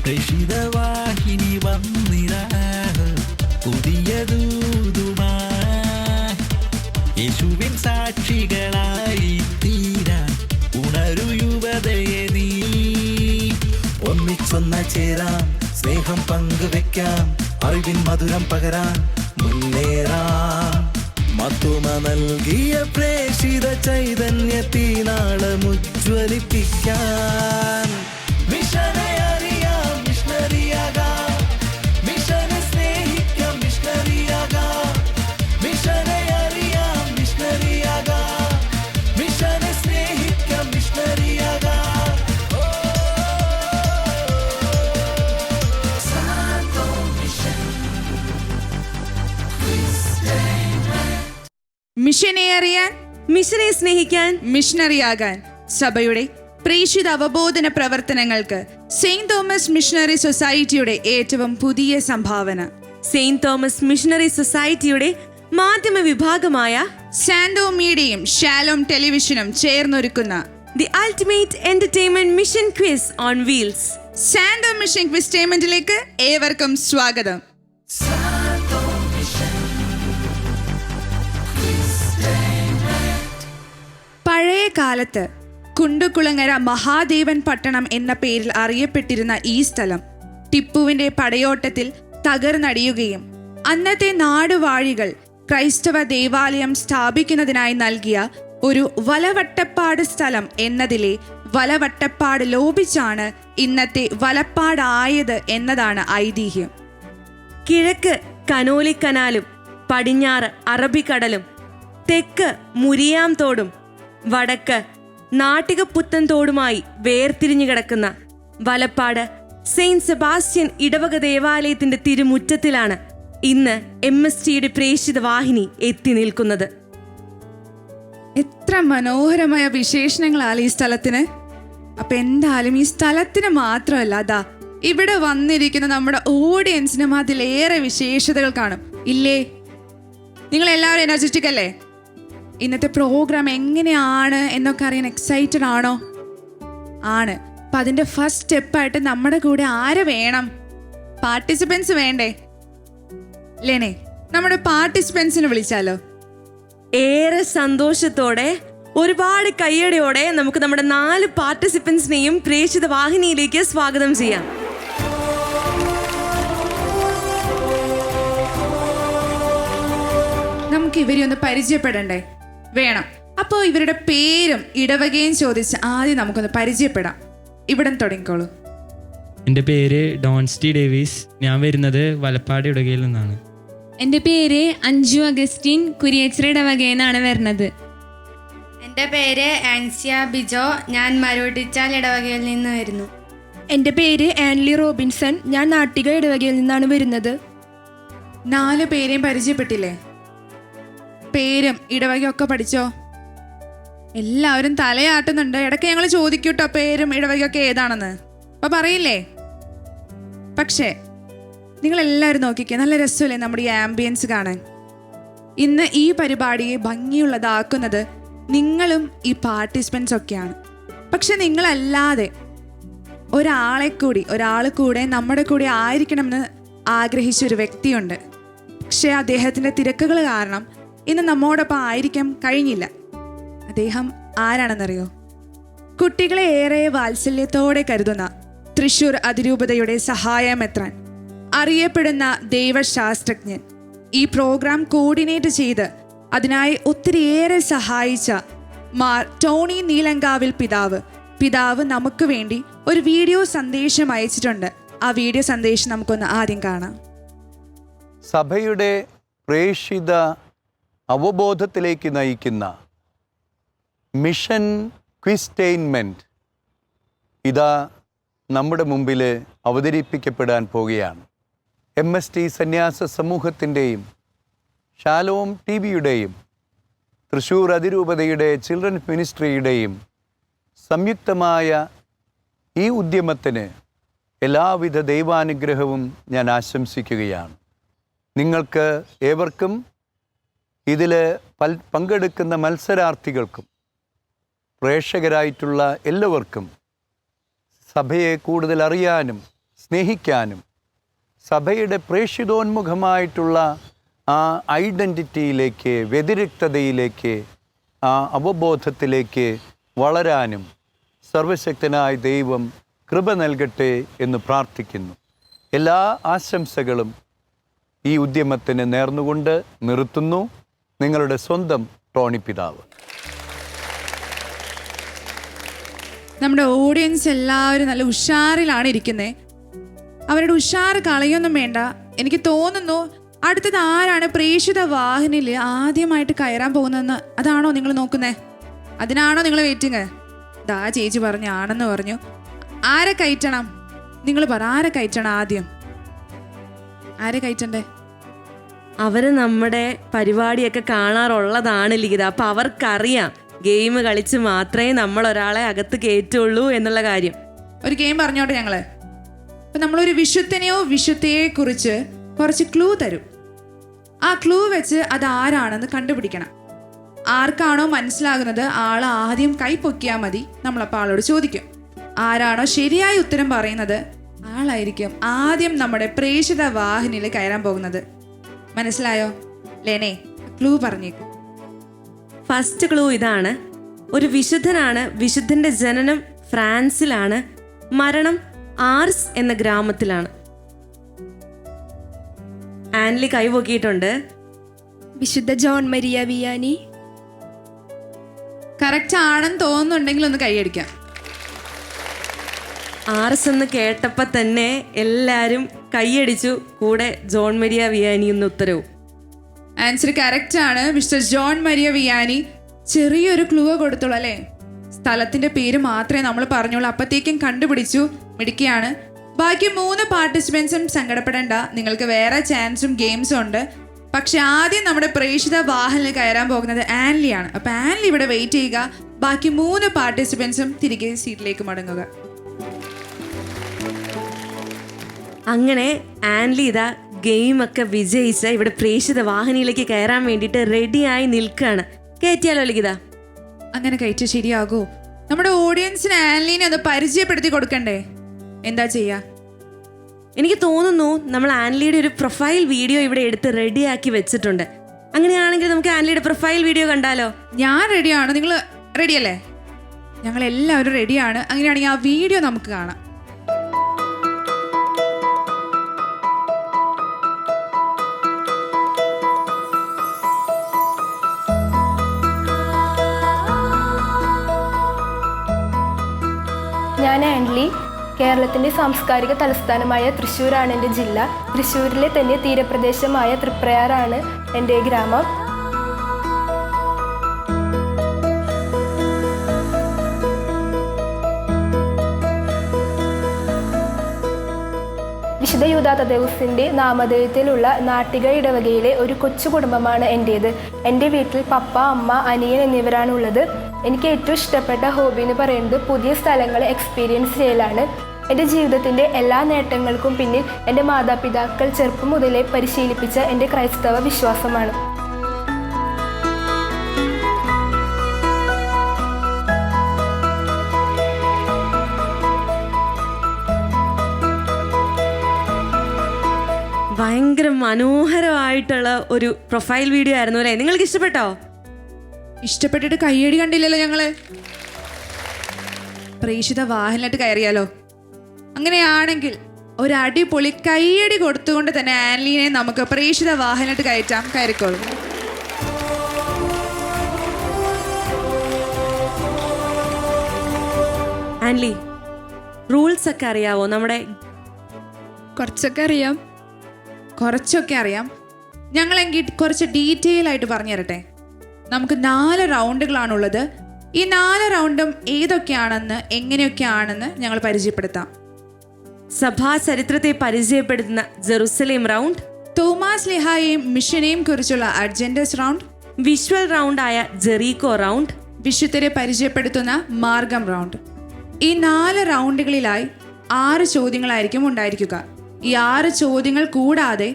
പ്രേഷിതവാഹിനി വന്നിരാ പുതിയ ദൂതുമാ യേശുവിൻ സാക്ഷികളായി തീരാ ഉണരു യുവതയെ നീ ഒന്നിച്ചൊന്ന ചേരാം സ്നേഹം പങ്കുവെക്കാം അറിവിൻ മധുരം പകരാൻ മുന്നേറാം മത്തുമ നൽകിയ പ്രേഷിത ചൈതന്യത്തിനാളം ഉജ്ജ്വലിപ്പിക്കാൻ മിഷനെ അറിയാം മിഷണറിയാകാം മിഷനെ സ്നേഹിക്കാം മിഷണറിയാകാം മിഷനെ അറിയാം മിഷണറിയാകാം മിഷനെ സ്നേഹിക്കാം മിഷണറിയാകാം മിഷനെ അറിയാൻ, മിഷനെ സ്നേഹിക്കാൻ, മിഷണറിയാകാൻ സഭയുടെ പ്രേഷിത അവബോധന പ്രവർത്തനങ്ങൾക്ക് സെയിന്റ് തോമസ് മിഷണറി സൊസൈറ്റിയുടെ ഏറ്റവും പുതിയ സംഭാവന. സെയിന്റ് തോമസ് മിഷണറി സൊസൈറ്റിയുടെ മാധ്യമ വിഭാഗമായ സാൻഡോ മീഡിയയും ഷാലോം ടെലിവിഷനും ചേർന്നൊരുക്കുന്ന the ultimate entertainment mission quiz on wheels Sando mission quiz ടേമെന്റിലേക്ക് ഏവർക്കും സ്വാഗതം. പഴയ കാലത്ത് കുണ്ടുകുളങ്ങര മഹാദേവൻ പട്ടണം എന്ന പേരിൽ അറിയപ്പെട്ടിരുന്ന ഈ സ്ഥലം ടിപ്പുവിന്റെ പടയോട്ടത്തിൽ തകർന്നടിയുകയും അന്നത്തെ നാടുവാഴികൾ ക്രൈസ്തവ ദേവാലയം സ്ഥാപിക്കുന്നതിനായി നൽകിയ ഒരു വലവട്ടപ്പാട് സ്ഥലം എന്നതിലെ വലവട്ടപ്പാട് ലോപിച്ചാണ് ഇന്നത്തെ വലപ്പാടായത് എന്നതാണ് ഐതിഹ്യം. കിഴക്ക് കനോലി കനാലും പടിഞ്ഞാറ് അറബിക്കടലും തെക്ക് മുരിയാം തോടും വടക്ക് നാട്ടികപ്പുത്തൻ തോടുമായി വേർതിരിഞ്ഞു കിടക്കുന്ന വലപ്പാട് സെയിന്റ് സെബാസ്റ്റ്യൻ ഇടവക ദേവാലയത്തിന്റെ തിരുമുറ്റത്തിലാണ് ഇന്ന് MSTയുടെ പ്രേഷിത വാഹിനി എത്തി നിൽക്കുന്നത്. എത്ര മനോഹരമായ വിശേഷണങ്ങളാണ് ഈ സ്ഥലത്തിന്. അപ്പൊ എന്തായാലും ഈ സ്ഥലത്തിന് മാത്രമല്ല, അതാ ഇവിടെ വന്നിരിക്കുന്ന നമ്മുടെ ഓഡിയൻസിനും അതിലേറെ വിശേഷതകൾ കാണും ഇല്ലേ? നിങ്ങൾ എല്ലാവരും എനർജറ്റിക് അല്ലേ? ഇന്നത്തെ പ്രോഗ്രാം എങ്ങനെയാണ് എന്നൊക്കെ അറിയാൻ എക്സൈറ്റഡ് ആണോ? ആണ്. അപ്പൊ അതിന്റെ ഫസ്റ്റ് സ്റ്റെപ്പായിട്ട് നമ്മുടെ കൂടെ ആരെ വേണം? പാർട്ടിസിപ്പൻസ് വേണ്ടേ? ലേനെ, നമ്മുടെ പാർട്ടിസിപ്പൻസിനെ വിളിച്ചാലോ? ഏറെ സന്തോഷത്തോടെ ഒരുപാട് കയ്യടിയോടെ നമുക്ക് നമ്മുടെ 4 പാർട്ടിസിപ്പൻസിനെയും പ്രേഷിത വാഹിനിയിലേക്ക് സ്വാഗതം ചെയ്യാം. നമുക്ക് ഇവരെ ഒന്ന് പരിചയപ്പെടണ്ടേ? വേണം. അപ്പോൾ ഇവരുടെ പേരും ഇടവകയും ചോദിച്ച് ആദ്യം നമുക്കൊന്ന് പരിചയപ്പെടാം. ഇവിടെ തുടങ്ങിക്കോളൂ. എൻ്റെ പേര് ഡോൺസ്റ്റി ഡേവിസ്. ഞാൻ വരുന്നത് വലപ്പാട് ഇടവകയിൽ നിന്നാണ്. എൻ്റെ പേര് അഞ്ജു അഗസ്റ്റിൻ, കുരിയച്ചിറ ഇടവകയിൽ നിന്നാണ് വരുന്നത്. എൻ്റെ പേര് ആൻസിയ ബിജോ, ഞാൻ മരോട്ടിച്ചാൽ ഇടവകയിൽ നിന്ന് വരുന്നു. എൻ്റെ പേര് ആൻലി റോബിൻസൺ, ഞാൻ നാട്ടിക ഇടവകയിൽ നിന്നാണ് വരുന്നത്. 4 പേരെയും പരിചയപ്പെട്ടില്ലേ? പേരും ഇടവകയൊക്കെ പഠിച്ചോ? എല്ലാവരും തലയാട്ടുന്നുണ്ട്. ഇടയ്ക്ക് ഞങ്ങൾ ചോദിക്കൂട്ടോ പേരും ഇടവകയൊക്കെ ഏതാണെന്ന്. അപ്പൊ പറയില്ലേ? പക്ഷേ നിങ്ങളെല്ലാവരും നോക്കിക്കേ, നല്ല രസമല്ലേ നമ്മുടെ ഈ ആംബിയൻസ് കാണാൻ. ഇന്ന് ഈ പരിപാടിയെ ഭംഗിയുള്ളതാക്കുന്നത് നിങ്ങളും ഈ പാർട്ടിസിപ്പൻസ് ഒക്കെയാണ്. പക്ഷെ നിങ്ങളല്ലാതെ ഒരാൾ കൂടെ നമ്മുടെ കൂടെ ആയിരിക്കണമെന്ന് ആഗ്രഹിച്ചൊരു വ്യക്തിയുണ്ട്. പക്ഷെ അദ്ദേഹത്തിൻ്റെ തിരക്കുകൾ കാരണം ഇന്ന് നമ്മോടൊപ്പം ആയിരിക്കാൻ കഴിഞ്ഞില്ല. അദ്ദേഹം ആരാണെന്നറിയോ? കുട്ടികളെ ഏറെ വാത്സല്യത്തോടെ കരുതുന്ന തൃശ്ശൂർ അതിരൂപതയുടെ സഹായമെത്രാൻ, അറിയപ്പെടുന്ന ദൈവശാസ്ത്രജ്ഞൻ, ഈ പ്രോഗ്രാം കോർഡിനേറ്റ് ചെയ്ത് അതിനായി ഒത്തിരിയേറെ സഹായിച്ച മാർ ടോണി നീലങ്കാവിൽ പിതാവ് നമുക്ക് വേണ്ടി ഒരു വീഡിയോ സന്ദേശം അയച്ചിട്ടുണ്ട്. ആ വീഡിയോ സന്ദേശം നമുക്കൊന്ന് ആദ്യം കാണാം. സഭയുടെ പ്രേഷിത അവബോധത്തിലേക്ക് നയിക്കുന്ന മിഷൻ ക്വിസ്റ്റൈൻമെൻറ്റ് ഇതാ നമ്മുടെ മുമ്പിൽ അവതരിപ്പിക്കപ്പെടാൻ പോകുകയാണ്. MST സന്യാസ സമൂഹത്തിൻ്റെയും ഷാലോം TVയുടെയും തൃശ്ശൂർ അതിരൂപതയുടെ ചിൽഡ്രൻസ് മിനിസ്ട്രിയുടെയും സംയുക്തമായ ഈ ഉദ്യമത്തിന് എല്ലാവിധ ദൈവാനുഗ്രഹവും ഞാൻ ആശംസിക്കുകയാണ്. നിങ്ങൾക്ക് ഏവർക്കും, ഇതിൽ പങ്കെടുക്കുന്ന മത്സരാർത്ഥികൾക്കും പ്രേക്ഷകരായിട്ടുള്ള എല്ലാവർക്കും സഭയെ കൂടുതൽ അറിയാനും സ്നേഹിക്കാനും സഭയുടെ പ്രേക്ഷിതോന്മുഖമായിട്ടുള്ള ആ ഐഡൻറ്റിറ്റിയിലേക്ക്, വ്യതിരിക്തതയിലേക്ക്, ആ അവബോധത്തിലേക്ക് വളരാനും സർവശക്തനായ ദൈവം കൃപ നൽകട്ടെ എന്ന് പ്രാർത്ഥിക്കുന്നു. എല്ലാ ആശംസകളും ഈ ഉദ്യമത്തിന് നേർന്നുകൊണ്ട് നിർത്തുന്നു. നിങ്ങളുടെ സ്വന്തം ടോണി പിതാവ്. നമ്മുടെ ഓഡിയൻസ് എല്ലാവരും നല്ല ഉഷാറിലാണ് ഇരിക്കുന്നത്. അവരുടെ ഉഷാറ് കളയൊന്നും വേണ്ട. എനിക്ക് തോന്നുന്നു അടുത്തത് ആരാണ് പ്രേക്ഷിത വാഹിനിയിൽ ആദ്യമായിട്ട് കയറാൻ പോകുന്നതെന്ന്. അതാണോ നിങ്ങൾ നോക്കുന്നേ? അതിനാണോ നിങ്ങൾ വെയിറ്റിങ്? ദാ ചേച്ചി പറഞ്ഞു ആണെന്ന് പറഞ്ഞു. ആരെ കയറ്റണം? നിങ്ങൾ പറ, ആരെ കയറ്റണം ആദ്യം? ആരെ കയറ്റണ്ടേ? അവര് നമ്മുടെ പരിപാടിയൊക്കെ കാണാറുള്ളതാണ് ലിഖിത. അപ്പൊ അവർക്കറിയാം ഗെയിം കളിച്ച് മാത്രമേ നമ്മൾ ഒരാളെ അകത്ത് കയറ്റുള്ളൂ എന്നുള്ള കാര്യം. ഒരു ഗെയിം പറഞ്ഞോട്ടെ ഞങ്ങള്. അപ്പൊ നമ്മളൊരു വിശുദ്ധനെയോ വിശുദ്ധയെ കുറിച്ച് കുറച്ച് ക്ലൂ തരും. ആ ക്ലൂ വെച്ച് അത് ആരാണെന്ന് കണ്ടുപിടിക്കണം. ആർക്കാണോ മനസ്സിലാകുന്നത് ആൾ ആദ്യം കൈ പൊക്കിയാൽ മതി. നമ്മളപ്പോൾ ആളോട് ചോദിക്കും. ആരാണോ ശരിയായ ഉത്തരം പറയുന്നത് ആളായിരിക്കും ആദ്യം നമ്മുടെ പ്രേക്ഷിത വാഹിനിയിൽ കയറാൻ പോകുന്നത്. മനസ്സിലായോ? ലേനെ, ക്ലൂ പറഞ്ഞേക്കും. ഫസ്റ്റ് ക്ലൂ ഇതാണ്. ഒരു വിശുദ്ധനാണ്. വിശുദ്ധന്റെ ജനനം ഫ്രാൻസിലാണ്. മരണം ആർസ് എന്ന ഗ്രാമത്തിലാണ്. ആൻലി കൈപൊക്കിയിട്ടുണ്ട്. വിശുദ്ധ ജോൺ മരിയ വിയാനി. കറക്റ്റ് ആണെന്ന് തോന്നുന്നുണ്ടെങ്കിൽ ഒന്ന് കൈയടിക്കാം. ആർസ് എന്ന് കേട്ടപ്പോൾ തന്നെ എല്ലാവരും കൈയടിച്ചു. കൂടെ ജോൺ മരിയ വിയാനി എന്ന ഉത്തരവും. ആൻസർ കറക്റ്റ് ആണ്. Mister John Maria Vianney. ചെറിയൊരു ക്ലൂ കൊടുത്തോളൂ അല്ലേ? സ്ഥലത്തിന്റെ പേര് മാത്രമേ നമ്മൾ പറഞ്ഞോളൂ. അപ്പത്തേക്കും കണ്ടുപിടിച്ചു. മിടുക്കിയാണ്. ബാക്കി 3 പാർട്ടിസിപ്പൻസും സങ്കടപ്പെടേണ്ട. നിങ്ങൾക്ക് വേറെ ചാൻസും ഗെയിംസും ഉണ്ട്. പക്ഷെ ആദ്യം നമ്മുടെ പ്രേക്ഷിത വാഹനിൽ കയറാൻ പോകുന്നത് ആൻലിയാണ്. അപ്പൊ ആൻലി ഇവിടെ വെയിറ്റ് ചെയ്യുക. ബാക്കി 3 പാർട്ടിസിപ്പൻസും തിരികെ സീറ്റിലേക്ക് മടങ്ങുക. അങ്ങനെ ആൻലി ഇതാ ഗെയിമൊക്കെ വിജയിച്ച ഇവിടെ പ്രേക്ഷിത വാഹിനിയിലേക്ക് കയറാൻ വേണ്ടിയിട്ട് റെഡിയായി നിൽക്കുകയാണ്. കയറ്റിയാലോ ലിഖിത? അങ്ങനെ കയറ്റി ശരിയാകൂ? നമ്മുടെ ഓഡിയൻസിന് ആൻലിനെ ഒന്ന് പരിചയപ്പെടുത്തി കൊടുക്കണ്ടേ? എന്താ ചെയ്യാ? എനിക്ക് തോന്നുന്നു നമ്മൾ ആൻലിയുടെ ഒരു പ്രൊഫൈൽ വീഡിയോ ഇവിടെ എടുത്ത് റെഡിയാക്കി വെച്ചിട്ടുണ്ട്. അങ്ങനെയാണെങ്കിൽ നമുക്ക് ആൻലിയുടെ പ്രൊഫൈൽ വീഡിയോ കണ്ടാലോ? ഞാൻ റെഡിയാണ്. നിങ്ങൾ റെഡിയല്ലേ? ഞങ്ങൾ എല്ലാവരും റെഡിയാണ്. അങ്ങനെയാണെങ്കിൽ ആ വീഡിയോ നമുക്ക് കാണാം. ഞാൻ ആൻലി. കേരളത്തിൻ്റെ സാംസ്കാരിക തലസ്ഥാനമായ തൃശ്ശൂരാണ് എൻ്റെ ജില്ല. തൃശ്ശൂരിലെ തന്നെ തീരപ്രദേശമായ തൃപ്രയാറാണ് എൻ്റെ ഗ്രാമം. വിശുദ്ധ യൂദാ തദേവുസിൻ്റെ നാമധേയത്തിലുള്ള നാട്ടിക ഇടവകയിലെ ഒരു കൊച്ചു കുടുംബമാണ് എൻ്റേത്. എൻ്റെ വീട്ടിൽ പപ്പ, അമ്മ, അനിയൻ എന്നിവരാണുള്ളത്. എനിക്ക് ഏറ്റവും ഇഷ്ടപ്പെട്ട ഹോബി എന്ന് പറയുന്നത് പുതിയ സ്ഥലങ്ങൾ എക്സ്പീരിയൻസ് ചെയ്യലാണ്. എൻ്റെ ജീവിതത്തിൻ്റെ എല്ലാ നേട്ടങ്ങൾക്കും പിന്നിൽ എൻ്റെ മാതാപിതാക്കൾ ചെറുപ്പം മുതലേ പരിശീലിപ്പിച്ച എൻ്റെ ക്രൈസ്തവ വിശ്വാസമാണ്. ഭയങ്കര മനോഹരമായിട്ടുള്ള ഒരു പ്രൊഫൈൽ വീഡിയോ ആയിരുന്നു അല്ലേ? നിങ്ങൾക്ക് ഇഷ്ടപ്പെട്ടോ? ഇഷ്ടപ്പെട്ടിട്ട് കയ്യടി കണ്ടില്ലല്ലോ ഞങ്ങള്. പ്രേക്ഷിത വാഹനമായിട്ട് കയറിയാലോ? അങ്ങനെയാണെങ്കിൽ ഒരു അടിപൊളി കയ്യടി കൊടുത്തുകൊണ്ട് തന്നെ ആൻലിനെ നമുക്ക് പ്രേക്ഷിത വാഹനമായിട്ട് കയറ്റാം. കയറിക്കോളൂ. ആൻലി, റൂൾസ് ഒക്കെ അറിയാവോ? നമ്മുടെ കുറച്ചൊക്കെ അറിയാം. കുറച്ചൊക്കെ അറിയാം. ഞങ്ങളെങ്കിൽ കുറച്ച് ഡീറ്റെയിൽ ആയിട്ട് പറഞ്ഞു തരട്ടെ. നമുക്ക് 4 റൗണ്ടുകളാണുള്ളത്. ഈ 4 റൗണ്ടും ഏതൊക്കെയാണെന്ന് എങ്ങനെയൊക്കെയാണെന്ന് ഞങ്ങൾ പരിചയപ്പെടുത്താം. സഭാ ചരിത്രത്തെ പരിചയപ്പെടുത്തുന്ന ജെറുസലേം റൗണ്ട്, തോമാസ് ലിഹായെയും മിഷനെയും കുറിച്ചുള്ള അർജന്റസ് റൗണ്ട്, വിഷ്വൽ റൗണ്ടായ ജെറീക്കോ റൗണ്ട്, വിശുദ്ധരെ പരിചയപ്പെടുത്തുന്ന മാർഗം റൗണ്ട്. ഈ 4 റൗണ്ടുകളിലായി 6 ചോദ്യങ്ങളായിരിക്കും ഉണ്ടായിരിക്കുക. ഈ 6 ചോദ്യങ്ങൾ കൂടാതെ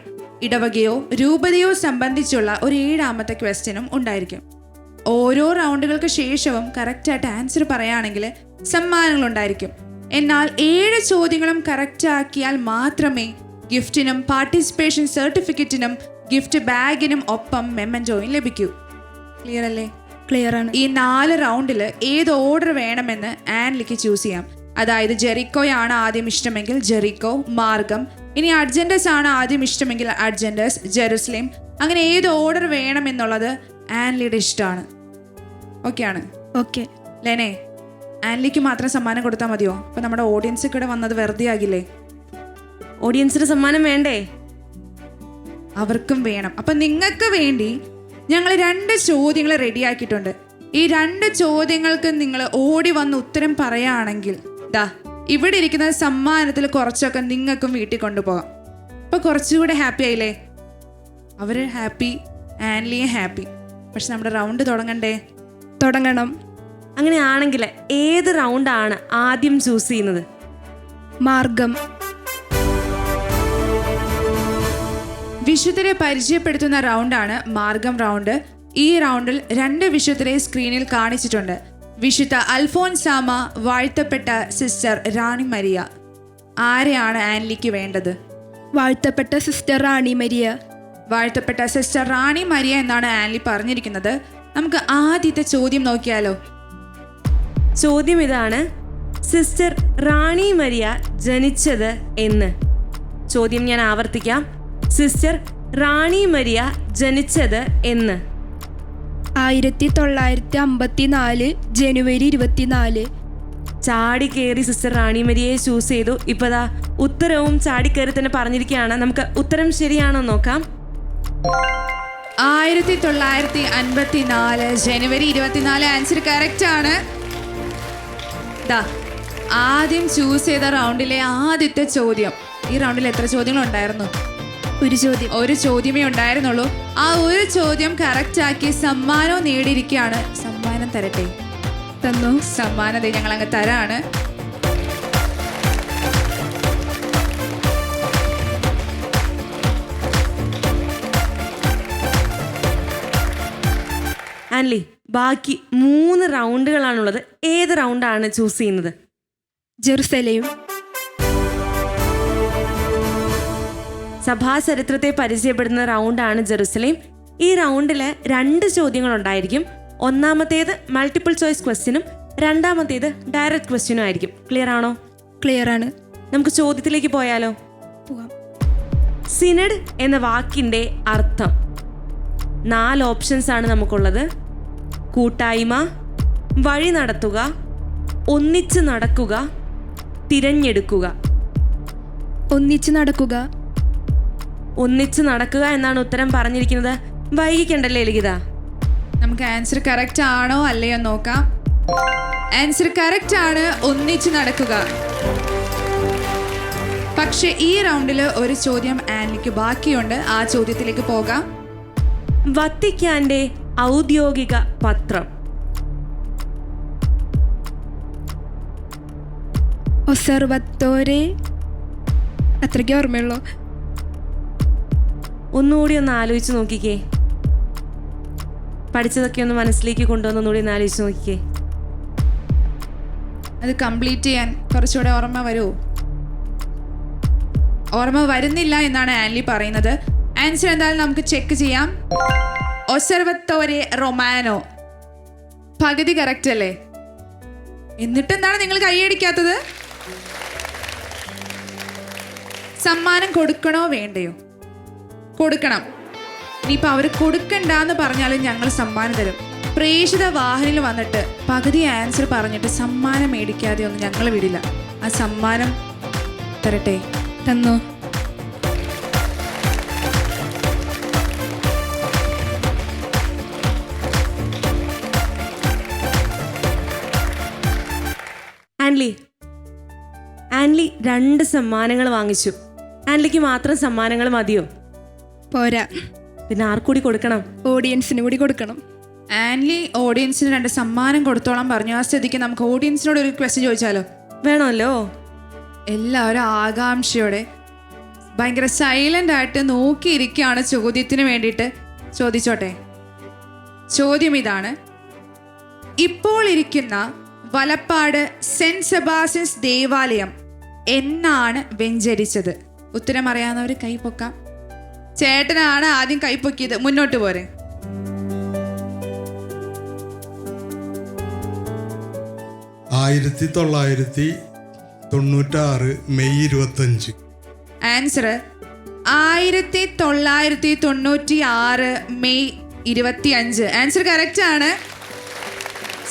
ഇടവകയോ രൂപതയോ സംബന്ധിച്ചുള്ള ഒരു 7ാമത്തെ ക്വസ്റ്റ്യനും ഉണ്ടായിരിക്കും. ഓരോ റൗണ്ടുകൾക്ക് ശേഷവും കറക്റ്റായിട്ട് ആൻസർ പറയുകയാണെങ്കിൽ സമ്മാനങ്ങൾ ഉണ്ടായിരിക്കും. എന്നാൽ 7 ചോദ്യങ്ങളും കറക്റ്റ് ആക്കിയാൽ മാത്രമേ ഗിഫ്റ്റിനും പാർട്ടിസിപ്പേഷൻ സർട്ടിഫിക്കറ്റിനും ഗിഫ്റ്റ് ബാഗിനും ഒപ്പം മെമ്മൻറ്റോയും ലഭിക്കൂ. ക്ലിയർ അല്ലേ? ക്ലിയർ ആണ്. ഈ 4 റൗണ്ടിൽ ഏത് ഓർഡർ വേണമെന്ന് ആൻലിക്ക് ചൂസ് ചെയ്യാം. അതായത് ജെറിക്കോയാണ് ആദ്യം ഇഷ്ടമെങ്കിൽ ജെറിക്കോ, മാർഗം. ഇനി അഡ്ജൻഡസ് ആണ് ആദ്യം ഇഷ്ടമെങ്കിൽ അഡ്ജൻഡസ്, ജെറുസലേം. അങ്ങനെ ഏത് ഓർഡർ വേണമെന്നുള്ളത് ആൻലിയുടെ ഇഷ്ടമാണ്. ഓക്കെ ആണ്? ഓക്കെ. ലെനെ, ആൻലിക്ക് മാത്രം സമ്മാനം കൊടുത്താൽ മതിയോ? അപ്പൊ നമ്മുടെ ഓഡിയൻസ് കൂടെ വന്നത് വെറുതെ ആകില്ലേ? ഓഡിയൻസിന് സമ്മാനം വേണ്ടേ? അവർക്കും വേണം. അപ്പൊ നിങ്ങൾക്ക് വേണ്ടി ഞങ്ങൾ 2 ചോദ്യങ്ങൾ റെഡിയാക്കിയിട്ടുണ്ട്. ഈ 2 ചോദ്യങ്ങൾക്ക് നിങ്ങൾ ഓടി വന്ന് ഉത്തരം പറയുകയാണെങ്കിൽ ദാ ഇവിടെ ഇരിക്കുന്ന സമ്മാനത്തിൽ കുറച്ചൊക്കെ നിങ്ങൾക്കും വീട്ടിൽ കൊണ്ടുപോകാം. അപ്പൊ കുറച്ചുകൂടെ ഹാപ്പി ആയില്ലേ? അവര് ഹാപ്പി, ആൻലിയും ഹാപ്പി. പക്ഷെ നമ്മുടെ റൗണ്ട് തുടങ്ങണ്ടേ? തുടങ്ങണം. അങ്ങനെയാണെങ്കിൽ ഏത് റൗണ്ടാണ് ആദ്യം ചൂസ് ചെയ്യുന്നത്? മാർഗം. വിശുദ്ധരെ പരിചയപ്പെടുത്തുന്ന റൗണ്ടാണ് മാർഗം റൗണ്ട്. ഈ റൗണ്ടിൽ 2 വിശുദ്ധരെ സ്ക്രീനിൽ കാണിച്ചിട്ടുണ്ട്. വിശുദ്ധ അൽഫോൻസാമ, വാഴ്ത്തപ്പെട്ട സിസ്റ്റർ റാണി മരിയ. ആരെയാണ് ആൻലിക്ക് വേണ്ടത്? വാഴ്ത്തപ്പെട്ട സിസ്റ്റർ റാണി മരിയ. വാഴ്ത്തപ്പെട്ട സിസ്റ്റർ റാണി മരിയ എന്നാണ് ആൻലി പറഞ്ഞിരിക്കുന്നത്. നമുക്ക് ആദ്യത്തെ ചോദ്യം നോക്കിയാലോ? ചോദ്യം ഇതാണ്: സിസ്റ്റർ റാണി മരിയ ജനിച്ചത് എന്ന്. ചോദ്യം ഞാൻ ആവർത്തിക്കാം. സിസ്റ്റർ റാണി മരിയ ജനിച്ചത് എന്ന്. 1954 ജനുവരി 24. ചാടിക്കേറി സിസ്റ്റർ റാണി മരിയയെ ചൂസ് ചെയ്തു. ഇപ്പതാ ഉത്തരവും ചാടിക്കേറി തന്നെ പറഞ്ഞിരിക്കുകയാണ്. നമുക്ക് ഉത്തരം ശരിയാണോ നോക്കാം. 1954 ജനുവരി 24 ആൻസർ കറക്റ്റ് ആണ്. ആദ്യം ചൂസ് ചെയ്ത റൗണ്ടിലെ ആദ്യത്തെ ചോദ്യം. ഈ റൗണ്ടിൽ എത്ര ചോദ്യങ്ങൾ ഉണ്ടായിരുന്നു? ഒരു ചോദ്യമേ ഉണ്ടായിരുന്നുള്ളൂ. ആ ഒരു ചോദ്യം കറക്റ്റ് ആക്കി സമ്മാനവും നേടിയിരിക്കുകയാണ്. സമ്മാനം തരട്ടെ? തന്നു. സമ്മാനത്തെ ഞങ്ങൾ അങ്ങ് തരാണ്. ആൻലി, ബാക്കി 3 റൗണ്ടുകളാണുള്ളത്. ഏത് റൗണ്ടാണ് ചൂസ് ചെയ്യുന്നത്? ജെറുസലേം. സഭാചരിത്രത്തെ പരിചയപ്പെടുന്ന റൗണ്ടാണ് ജെറുസലേം. ഈ റൗണ്ടിൽ 2 ചോദ്യങ്ങൾ ഉണ്ടായിരിക്കും. ഒന്നാമത്തേത് മൾട്ടിപ്പിൾ ചോയ്സ് ക്വസ്റ്റ്യനും രണ്ടാമത്തേത് ഡയറക്റ്റ് ക്വസ്റ്റ്യനും ആയിരിക്കും. ക്ലിയർ ആണോ? ക്ലിയർ ആണ്. നമുക്ക് ചോദ്യത്തിലേക്ക് പോയാലോ? പോവാം. സിനഡ് എന്ന വാക്കിൻ്റെ അർത്ഥം. 4 ഓപ്ഷൻസ് ആണ് നമുക്കുള്ളത്. കൂട്ടായ്മ, വഴി നടത്തുക, ഒന്നിച്ച് നടക്കുക, തിരഞ്ഞെടുക്കുക. ഒന്നിച്ച് നടക്കുക. ഒന്നിച്ച് നടക്കുക എന്നാണ് ഉത്തരം പറഞ്ഞിരിക്കുന്നത്. വൈകിക്കണ്ടല്ലേ ലിഖിത? നമുക്ക് ആൻസർ കറക്റ്റ് ആണോ അല്ലയോ നോക്കാം. ആൻസർ കറക്റ്റ് ആണ്, ഒന്നിച്ച് നടക്കുക. പക്ഷെ ഈ റൗണ്ടിൽ ഒരു ചോദ്യം ആൻലിക്ക് ബാക്കിയുണ്ട്. ആ ചോദ്യത്തിലേക്ക് പോകാം. വത്തിക്കാന്റെ ഔദ്യോഗിക പത്രം. ഒസർവത്തോരെ. അത്രയ്ക്ക് ഓർമ്മയുള്ളൂ. ഒന്നുകൂടി ഒന്ന് ആലോചിച്ച് നോക്കിക്കേ. പഠിച്ചതൊക്കെ ഒന്ന് മനസ്സിലേക്ക് കൊണ്ടുവന്നൊന്നുകൂടി ഒന്ന് ആലോചിച്ച് നോക്കിക്കേ. അത് കംപ്ലീറ്റ് ചെയ്യാൻ കുറച്ചുകൂടെ ഓർമ്മ വരുമോ? ഓർമ്മ വരുന്നില്ല എന്നാണ് ആൻലി പറയുന്നത്. ആൻസർ എന്തായാലും നമുക്ക് ചെക്ക് ചെയ്യാം. ഒസർവത്തോരെ റൊമാനോ. പകുതി കറക്റ്റ് അല്ലേ? എന്നിട്ടെന്താണ് നിങ്ങൾ കൈയടിക്കാത്തത്? സമ്മാനം കൊടുക്കണോ വേണ്ടയോ? കൊടുക്കണം. ഇനിയിപ്പോൾ അവർ കൊടുക്കണ്ടെന്ന് പറഞ്ഞാലും ഞങ്ങൾ സമ്മാനം തരും. പ്രേക്ഷിത വാഹനിൽ വന്നിട്ട് പകുതി ആൻസർ പറഞ്ഞിട്ട് സമ്മാനം മേടിക്കാതെ ഒന്നും ഞങ്ങൾ വിടില്ല. ആ സമ്മാനം തരട്ടെ? തന്നോ. ആൻലി 2 സമ്മാനങ്ങൾ വാങ്ങിച്ചു. ആൻലിക്ക് മാത്രം സമ്മാനങ്ങൾ മതിയോ? പോരാ. പിന്നെ ആർക്കൂടി കൊടുക്കണം? ഓഡിയൻസിന് കൂടി കൊടുക്കണം. ആൻലി ഓഡിയൻസിന് 2 സമ്മാനം കൊടുത്തോളാൻ പറഞ്ഞു. ആ സ്ഥിതിക്ക് നമുക്ക് ഓഡിയൻസിനോട് ഒരു ക്വസ്റ്റ്യൻ ചോദിച്ചാലോ? വേണമല്ലോ. എല്ലാവരും ആകാംക്ഷയോടെ ഭയങ്കര സൈലന്റ് ആയിട്ട് നോക്കിയിരിക്കുകയാണ് ചോദ്യത്തിന് വേണ്ടിയിട്ട്. ചോദിച്ചോട്ടെ. ചോദ്യം ഇതാണ്: ഇപ്പോൾ ഇരിക്കുന്ന വലപ്പാട് സെന്റ് സെബാസ്റ്റ്യൻസ് ദേവാലയം എന്നാണ് വെഞ്ചരിച്ചത്? ഉത്തരം അറിയാവുന്നവർ കൈ പൊക്കാം. ചേട്ടനാണ് ആദ്യം കൈ പൊക്കിയത്. മുന്നോട്ട് പോരെ. May 25. Answer 1996 May 25. Answer correct ആണ്.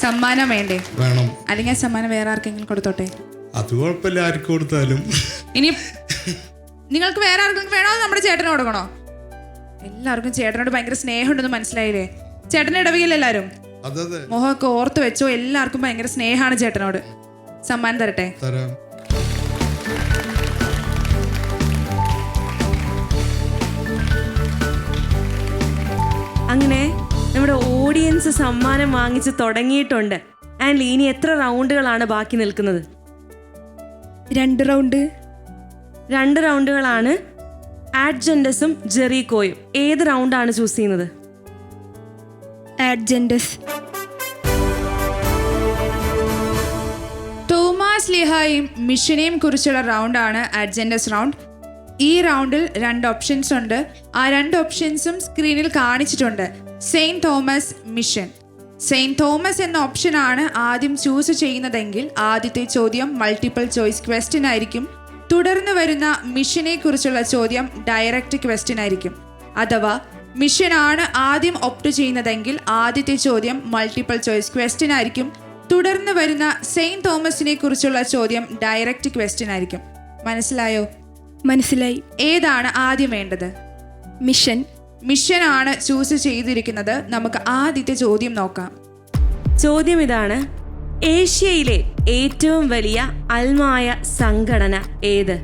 സമ്മാനം വേണ്ടേ? വേണം. അല്ലെങ്കിൽ സമ്മാനം വേറെ ആർക്കെങ്കിലും കൊടുത്തോട്ടെ? അത് കുഴപ്പമില്ല, ആർക്ക് കൊടുത്താലും. ഇനി നിങ്ങൾക്ക് വേറെ ആർക്കെങ്കിലും വേണോ? നമ്മുടെ ചേട്ടന് കൊടുക്കണോ? എല്ലാവർക്കും ചേട്ടനോട് ഭയങ്കര സ്നേഹമുണ്ടെന്ന് മനസ്സിലായില്ലേ? ചേട്ടൻ്റെ ഇടവകയിൽ എല്ലാവരും മോഹമൊക്കെ ഓർത്ത് വെച്ചോ. എല്ലാവർക്കും ഭയങ്കര സ്നേഹമാണ് ചേട്ടനോട്. സമ്മാനം തരട്ടെ? തരാം. അങ്ങനെ നമ്മുടെ ഓഡിയൻസ് സമ്മാനം വാങ്ങിച്ച് തുടങ്ങിയിട്ടുണ്ട്. ആൻഡ് ഇനി എത്ര റൗണ്ടുകളാണ് ബാക്കി നിൽക്കുന്നത്? 2 റൗണ്ട്. 2 റൗണ്ടുകളാണ്. ആഡ്ജൻഡസും ജെറിക്കോയും. ഏത് റൗണ്ടാണ് ചൂസ് ചെയ്യുന്നത്? ആഡ്ജൻഡസ്. തോമാസ് ലീഹായും മിഷനെയും കുറിച്ചുള്ള റൗണ്ടാണ് ആഡ്ജൻഡസ് റൗണ്ട്. ഈ റൗണ്ടിൽ 2 ഓപ്ഷൻസ് ഉണ്ട്. ആ 2 ഓപ്ഷൻസും സ്ക്രീനിൽ കാണിച്ചിട്ടുണ്ട്. Saint Thomas, mission. Saint Thomas എന്ന ഓപ്ഷനാണ് ആദ്യം ചൂസ് ചെയ്യുന്നതെങ്കിൽ ആദ്യത്തെ ചോദ്യം മൾട്ടിപ്പിൾ ചോയ്സ് ക്വസ്റ്റ്യൻ ആയിരിക്കും. തുടർന്ന് വരുന്ന മിഷനെ കുറിച്ചുള്ള ചോദ്യം ഡയറക്റ്റ് ക്വസ്റ്റ്യൻ ആയിരിക്കും. അഥവാ മിഷനാണ് ആദ്യം ഓപ്റ്റ് ചെയ്യുന്നതെങ്കിൽ ആദ്യത്തെ ചോദ്യം മൾട്ടിപ്പിൾ ചോയ്സ് ക്വസ്റ്റ്യൻ ആയിരിക്കും. തുടർന്ന് വരുന്ന സെയിന്റ് തോമസിനെ കുറിച്ചുള്ള ചോദ്യം ഡയറക്റ്റ് ക്വസ്റ്റ്യൻ ആയിരിക്കും. മനസ്സിലായോ? മനസ്സിലായി. ഏതാണ് ആദ്യം വേണ്ടത്? മിഷൻ. മിഷനാണ് ചൂസ് ചെയ്തിരിക്കുന്നത്. നമുക്ക് ആദ്യത്തെ ചോദ്യം നോക്കാം. ചോദ്യം ഇതാണ്: ഏഷ്യയിലെ ഏറ്റവും വലിയ അൽമായ സംഘടന ഏത്?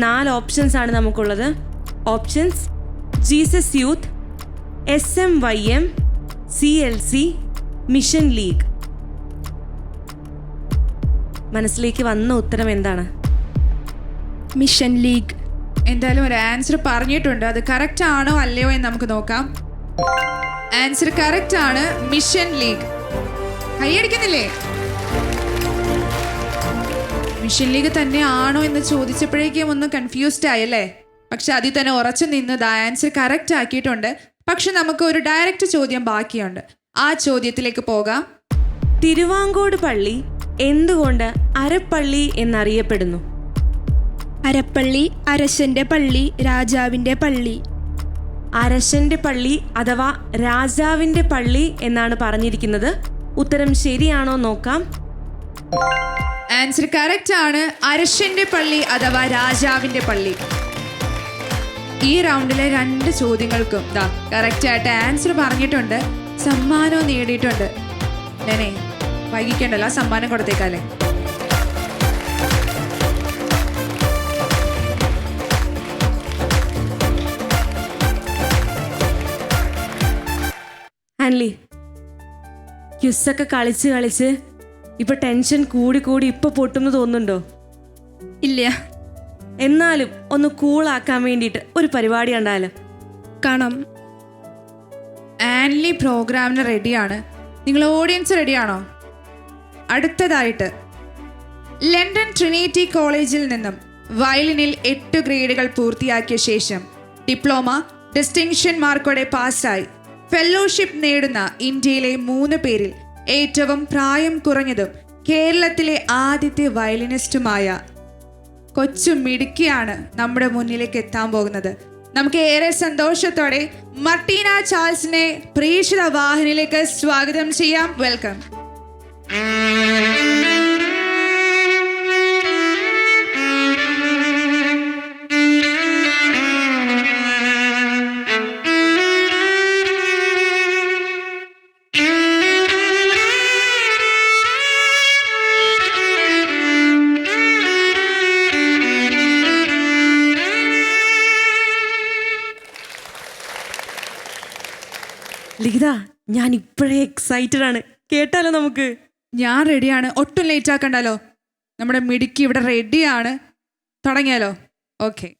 4 ഓപ്ഷൻസ് ആണ് നമുക്കുള്ളത്. Options: Jesus youth, SMYM, CLC, mission league. മനസ്സിലേക്ക് വന്ന ഉത്തരം എന്താണ്? Mission league. എന്തായാലും ഒരു ആൻസർ പറഞ്ഞിട്ടുണ്ട്. അത് കറക്റ്റ് ആണോ അല്ലയോ എന്ന് നമുക്ക് നോക്കാം. ആൻസർ കറക്റ്റ് ആണ്. Mission league. കൈയടിക്കുന്നില്ലേ? മിഷൻ ലീഗ് തന്നെ ആണോ എന്ന് ചോദിച്ചപ്പോഴേക്കും ഒന്ന് കൺഫ്യൂസ്ഡ് ആയല്ലേ? പക്ഷെ അതിൽ തന്നെ ഉറച്ചു നിന്ന് ആൻസർ കറക്റ്റ് ആക്കിയിട്ടുണ്ട്. പക്ഷെ നമുക്ക് ഒരു ഡയറക്റ്റ് ചോദ്യം ബാക്കിയുണ്ട്. ആ ചോദ്യത്തിലേക്ക് പോകാം. തിരുവാങ്കോട് പള്ളി എന്തുകൊണ്ട് അരപ്പള്ളി എന്നറിയപ്പെടുന്നു? അരപ്പള്ളി അരശന്റെ പള്ളി, രാജാവിന്റെ പള്ളി. അരശന്റെ പള്ളി അഥവാ രാജാവിന്റെ പള്ളി എന്നാണ് പറഞ്ഞിരിക്കുന്നത്. ഉത്തരം ശരിയാണോ നോക്കാം. ആൻസർ കറക്റ്റ് ആണ്. അരശന്റെ പള്ളി അഥവാ രാജാവിന്റെ പള്ളി. ഈ റൗണ്ടിലെ 2 ചോദ്യങ്ങൾക്കും കറക്റ്റ് ആയിട്ട് ആൻസർ പറഞ്ഞിട്ടുണ്ട്. സമ്മാനവും നേടിയിട്ടുണ്ട്. ഞാനേ വൈകിക്കണ്ടല്ലോ, സമ്മാനം കൊടുത്തേക്കാലേ. ആൻലി, ക്യുസൊക്കെ കളിച്ച് ഇപ്പൊ ടെൻഷൻ കൂടി ഇപ്പൊ പൊട്ടുന്നു തോന്നുന്നുണ്ടോ? ഇല്ല. എന്നാലും ഒന്ന് കൂളാക്കാൻ വേണ്ടിയിട്ട് ഒരു പരിപാടി ഉണ്ടായാലോ? കാണാം. ആൻലി പ്രോഗ്രാമിന് റെഡിയാണ്. നിങ്ങൾ ഓഡിയൻസ് റെഡിയാണോ? അടുത്തതായിട്ട് ലണ്ടൻ ട്രിനിറ്റി കോളേജിൽ നിന്നും വയലിനിൽ 8 ഗ്രേഡുകൾ പൂർത്തിയാക്കിയ ശേഷം ഡിപ്ലോമ ഡിസ്റ്റിങ്ഷൻ മാർക്കോടെ പാസ്സായി ഫെലോഷിപ്പ് നേടുന്ന ഇന്ത്യയിലെ 3 പേരിൽ ഏറ്റവും പ്രായം കുറഞ്ഞതും കേരളത്തിലെ ആദ്യത്തെ വയലിനിസ്റ്റുമായ കൊച്ചു മിടുക്കിയാണ് നമ്മുടെ മുന്നിലേക്ക് എത്താൻ പോകുന്നത്. നമുക്ക് ഏറെ സന്തോഷത്തോടെ മർട്ടീന ചാൾസിനെ പ്രേക്ഷിത വാഹിനിയിലേക്ക് സ്വാഗതം ചെയ്യാം. വെൽക്കം. ലിഖിത, ഞാൻ ഇപ്പോഴേ എക്സൈറ്റഡ് ആണ്. കേട്ടാലോ നമുക്ക്? ഞാൻ റെഡിയാണ്, ഒട്ടും ലേറ്റ് ആക്കണ്ടല്ലോ. നമ്മുടെ മിടുക്കി ഇവിടെ റെഡിയാണ്. തുടങ്ങിയാലോ? ഓക്കെ.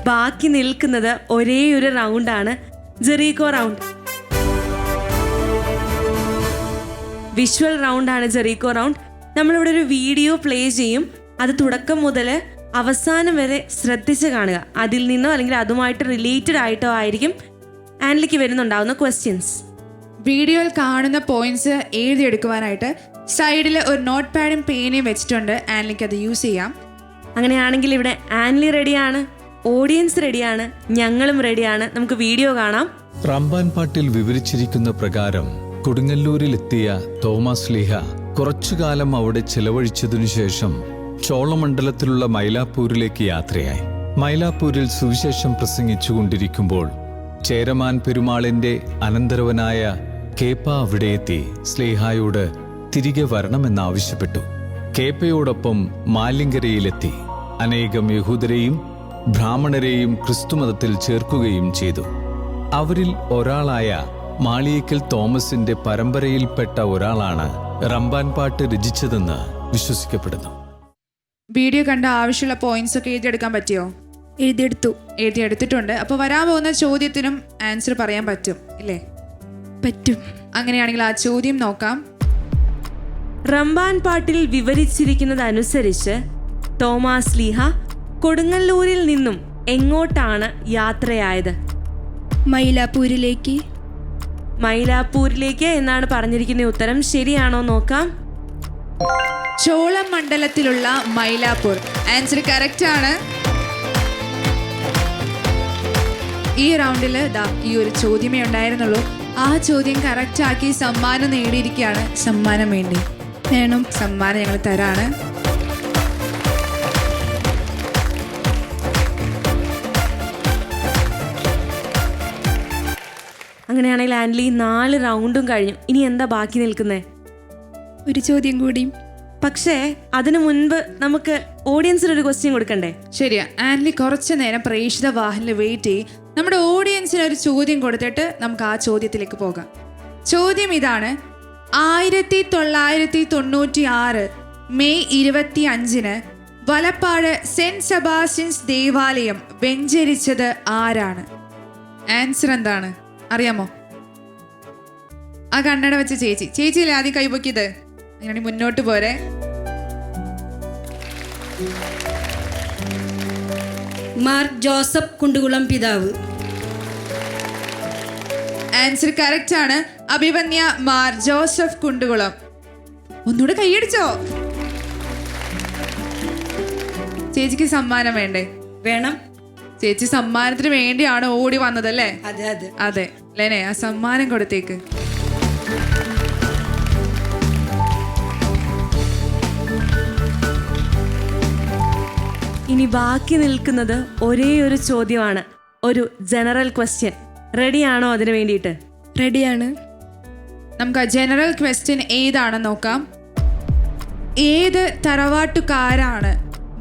ബാക്കി നിൽക്കുന്നത് ഒരേ ഒരു റൗണ്ടാണ്, ജെറീക്കോ റൗണ്ട്. വിഷ്വൽ റൗണ്ടാണ് ജെറീക്കോ റൗണ്ട്. നമ്മളിവിടെ ഒരു വീഡിയോ പ്ലേ ചെയ്യും. അത് തുടക്കം മുതൽ അവസാനം വരെ ശ്രദ്ധിച്ച് കാണുക. അതിൽ നിന്നോ അല്ലെങ്കിൽ അതുമായിട്ട് റിലേറ്റഡ് ആയിട്ടോ ആയിരിക്കും ആൻലിക്ക് വരുന്നുണ്ടാവുന്ന ക്വസ്റ്റ്യൻസ്. വീഡിയോയിൽ കാണുന്ന പോയിന്റ്സ് എഴുതിയെടുക്കുവാനായിട്ട് സൈഡിൽ ഒരു നോട്ട് പാഡും പേനയും വെച്ചിട്ടുണ്ട്. ആൻലിക്ക് അത് യൂസ് ചെയ്യാം. അങ്ങനെയാണെങ്കിൽ ഇവിടെ ആൻലി റെഡിയാണ്, ഓഡിയൻസ് റെഡിയാണ്, ഞങ്ങളും റെഡിയാണ്. നമുക്ക് വീഡിയോ കാണാം. റമ്പാൻ പാട്ടിൽ വിവരിച്ചിരിക്കുന്ന പ്രകാരം കൊടുങ്ങല്ലൂരിലെത്തിയ തോമസ് ലീഹ കുറച്ചുകാലം അവിടെ ചെലവഴിച്ചതിനു ശേഷം ചോളമണ്ഡലത്തിലുള്ള മൈലാപ്പൂരിലേക്ക് യാത്രയായി. മൈലാപ്പൂരിൽ സുവിശേഷം പ്രസംഗിച്ചുകൊണ്ടിരിക്കുമ്പോൾ ചേരമാൻ പെരുമാളിന്റെ അനന്തരവനായ കേപ്പ അവിടെയെത്തി സ്ലീഹായോട് തിരികെ വരണമെന്നാവശ്യപ്പെട്ടു. കേപ്പയോടൊപ്പം മാലിങ്കരയിലെത്തി അനേകം യഹൂദരെയും ബ്രാഹ്മണരെയും ക്രിസ്തുമതത്തിൽ ചേർക്കുകയും ചെയ്തു. അവരിൽ ഒരാളായ മാളിയേക്കൽ തോമസിന്റെ പരമ്പരയിൽപ്പെട്ട ഒരാളാണ് റമ്പാൻ പാട്ട് രചിച്ചതെന്ന് വിശ്വസിക്കപ്പെടുന്നു. വീഡിയോ കണ്ട ആവശ്യമുള്ള പോയിന്റ്സ് ഒക്കെ എഴുതിയെടുക്കാൻ പറ്റിയോ? എഴുതിയെടുത്തിട്ടുണ്ട്. അപ്പോൾ വരാൻ പോകുന്ന ചോദ്യത്തിനും ആൻസർ പറയാൻ പറ്റും ഇല്ലേ? പറ്റും. അങ്ങനെയാണെങ്കിൽ ആ ചോദ്യം നോക്കാം. റമ്പാൻ പാട്ടിൽ വിവരിച്ചിരിക്കുന്നതനുസരിച്ച് തോമാസ് ലീഹ കൊടുങ്ങല്ലൂരിൽ നിന്നും എങ്ങോട്ടാണ് യാത്രയായത്? മൈലാപ്പൂരിലേക്ക് എന്നാണ് പറഞ്ഞിരിക്കുന്ന ഉത്തരം. ശരിയാണോ നോക്കാം. ചോളം മണ്ഡലത്തിലുള്ള മൈലാപ്പൂർ. ആൻസർ കറക്റ്റ് ആണ്. ഈ റൗണ്ടിൽ ഈ ഒരു ചോദ്യമേ ഉണ്ടായിരുന്നുള്ളൂ. ആ ചോദ്യം കറക്റ്റ് ആക്കി സമ്മാനം നേടിയിരിക്കുകയാണ്. സമ്മാനം വേണം. സമ്മാനം ഞങ്ങൾ തരാണ്. അങ്ങനെയാണെങ്കിൽ ആൻലി 4 റൗണ്ടും കഴിഞ്ഞു. ഇനി എന്താ ബാക്കി നിൽക്കുന്നത്? ഒരു ചോദ്യം കൂടി. പക്ഷേ അതിനു മുൻപ് നമുക്ക് ഓഡിയൻസിന് ഒരു ക്വസ്റ്റ്യൻ കൊടുക്കണ്ടേ? ശരിയാ. ആൻലി കുറച്ചു നേരം പ്രേക്ഷിത വാഹനിൽ വെയിറ്റ് ചെയ്യും. നമ്മുടെ ഓഡിയൻസിന് ഒരു ചോദ്യം കൊടുത്തിട്ട് നമുക്ക് ആ ചോദ്യത്തിലേക്ക് പോകാം. ചോദ്യം ഇതാണ്: 1996 മെയ് 25 വലപ്പാട് സെന്റ് സെബാസ്റ്റ്യൻസ് ദേവാലയം വെഞ്ചരിച്ചത് ആരാണ്? ആൻസർ എന്താണ് അറിയാമോ? ആ കണ്ണട വെച്ച ചേച്ചിയില്ലേ ആദ്യം കൈപൊക്കിയത്? അങ്ങനെ മുന്നോട്ട് പോരെ. മാർ ജോസഫ് കുണ്ടുകുളം പിതാവ്. ആൻസർ കറക്റ്റ് ആണ്. അഭിമന്യ മാർ ജോസഫ് കുണ്ടുകുളം. ഒന്നുകൂടെ കൈയടിച്ചോ? ചേച്ചിക്ക് സമ്മാനം വേണ്ടേ? വേണം. ചേച്ചി സമ്മാനത്തിന് വേണ്ടിയാണ് ഓടി വന്നതല്ലേ? അതെ ലെനെ, ആ സമ്മാനം കൊടുത്തേക്ക്. ഇനി ബാക്കി നിൽക്കുന്നത് ഒരേ ഒരു ചോദ്യമാണ്, ഒരു ജനറൽ ക്വസ്റ്റ്യൻ. റെഡിയാണോ അതിനു വേണ്ടിയിട്ട്? റെഡിയാണ്. നമുക്ക് ആ ജനറൽ ക്വസ്റ്റ്യൻ ഏതാണെന്ന് നോക്കാം. ഏത് തറവാട്ടുകാരാണ്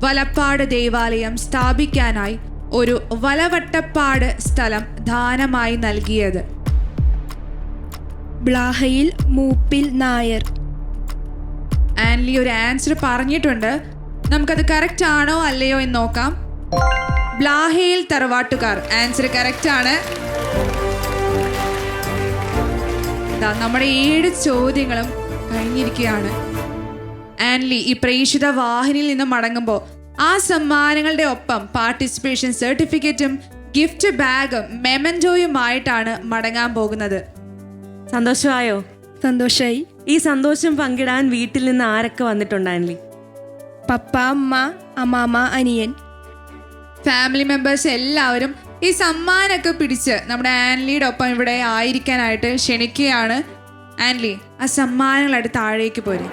വലപ്പാട് ദേവാലയം സ്ഥാപിക്കാനായി ഒരു വലവട്ടപ്പാട് സ്ഥലം ദാനമായി നൽകിയത്? ബ്ലാഹയിൽ മൂപ്പിൽ നായർ. ആൻലി ഒരു ആൻസർ പറഞ്ഞിട്ടുണ്ട്. നമുക്കത് കറക്റ്റ് ആണോ അല്ലയോ എന്ന് നോക്കാം. ബ്ലാഹയിൽ തറവാട്ടുകാർ. ആൻസർ കറക്റ്റ് ആണ്. നമ്മുടെ 7 ചോദ്യങ്ങളും കഴിഞ്ഞിരിക്കുകയാണ്. ആൻലി ഈ പ്രേക്ഷിത വാഹിനിയിൽ നിന്ന് മടങ്ങുമ്പോൾ ആ സമ്മാനങ്ങളുടെ ഒപ്പം പാർട്ടിസിപ്പേഷൻ സർട്ടിഫിക്കറ്റും ഗിഫ്റ്റ് ബാഗും മെമന്റോയുമായിട്ടാണ് മടങ്ങാൻ പോകുന്നത്. സന്തോഷമായോ? സന്തോഷായി. ഈ സന്തോഷം പങ്കിടാൻ വീട്ടിൽ നിന്ന് ആരൊക്കെ വന്നിട്ടുണ്ട് ആൻലി? പപ്പ, അമ്മ, അമ്മാമ്മ, അനിയൻ, ഫാമിലി മെമ്പേഴ്സ് എല്ലാവരും ഈ സമ്മാനമൊക്കെ പിടിച്ച് നമ്മുടെ ആൻലിയുടെ ഒപ്പം ഇവിടെ ആയിരിക്കാനായിട്ട് ക്ഷണിക്കുകയാണ്. ആൻലി, ആ സമ്മാനങ്ങളായിട്ട് താഴേക്ക് പോരെ.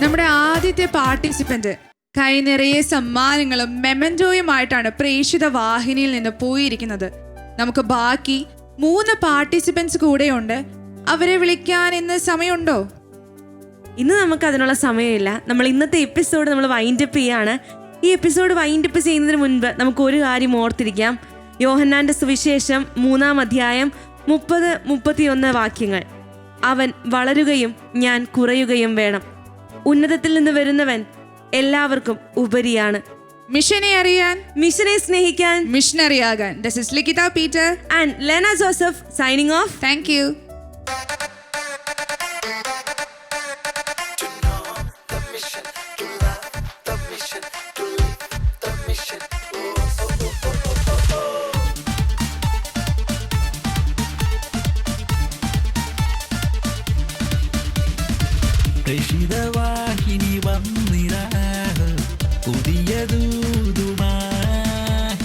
നമ്മുടെ ആദ്യത്തെ പാർട്ടിസിപ്പന്റ് കൈ നിറയെ സമ്മാനങ്ങളും മെമന്റോയുമായിട്ടാണ് പ്രേക്ഷിത വാഹിനിയിൽ നിന്ന് പോയിരിക്കുന്നത്. നമുക്ക് ബാക്കി 3 പാർട്ടിസിപ്പൻസ് കൂടെയുണ്ട്. അവരെ വിളിക്കാൻ ഇന്ന് സമയമുണ്ടോ? ഇന്ന് നമുക്ക് അതിനുള്ള സമയമില്ല. നമ്മൾ ഇന്നത്തെ എപ്പിസോഡ് നമ്മൾ വൈൻഡപ്പ് ചെയ്യാണ്. ഈ എപ്പിസോഡ് വൈൻഡപ്പ് ചെയ്യുന്നതിന് മുൻപ് നമുക്ക് ഒരു കാര്യം ഓർത്തിരിക്കാം. യോഹന്നാന്റെ സുവിശേഷം 3-ാം അധ്യായം 30-31 വാക്യങ്ങൾ. അവൻ വളരുകയും ഞാൻ കുറയുകയും വേണം. ഉന്നതത്തിൽ നിന്ന് വരുന്നവൻ എല്ലാവർക്കും ഉപരിയാണ്. മിഷനെ അറിയാൻ, മിഷനെ സ്നേഹിക്കാൻ, മിഷനറി ആകാൻ. This is Likhitha Peter and Lena Joseph signing off. Thank you. പ്രേഷിതവാഹിനി വന്നിടാ പുതിയ ദൂതുമായി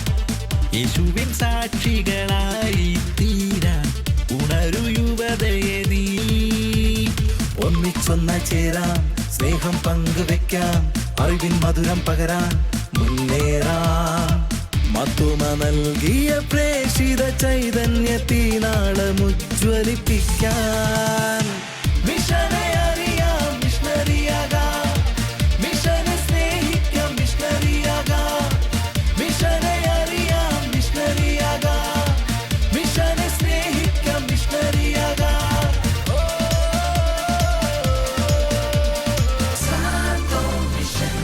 യേശുവിൻ സാക്ഷികളായി തീരാൻ ഉണരു യുവതയെ നീ. ഒന്നിച്ചൊന്ന ചേരാം, സ്നേഹം പങ്കുവെക്കാം, അറിവിൻ മധുരം പകരാൻ മുന്നേറാം. മത്തുമ നൽകിയ പ്രേഷിത ചൈതന്യത്തിനാളമുജ്വലിപ്പിക്കാൻ മിഷനെ അറിയാം, മിഷണറിയാകാം, മിഷനെ സ്നേഹിക്കാം, മിഷണറിയാകാം, മിഷനെ അറിയാം, മിഷണറിയാകാം, മിഷനെ സ്നേഹിക്കാം, മിഷണറിയാകാം. Santo mission.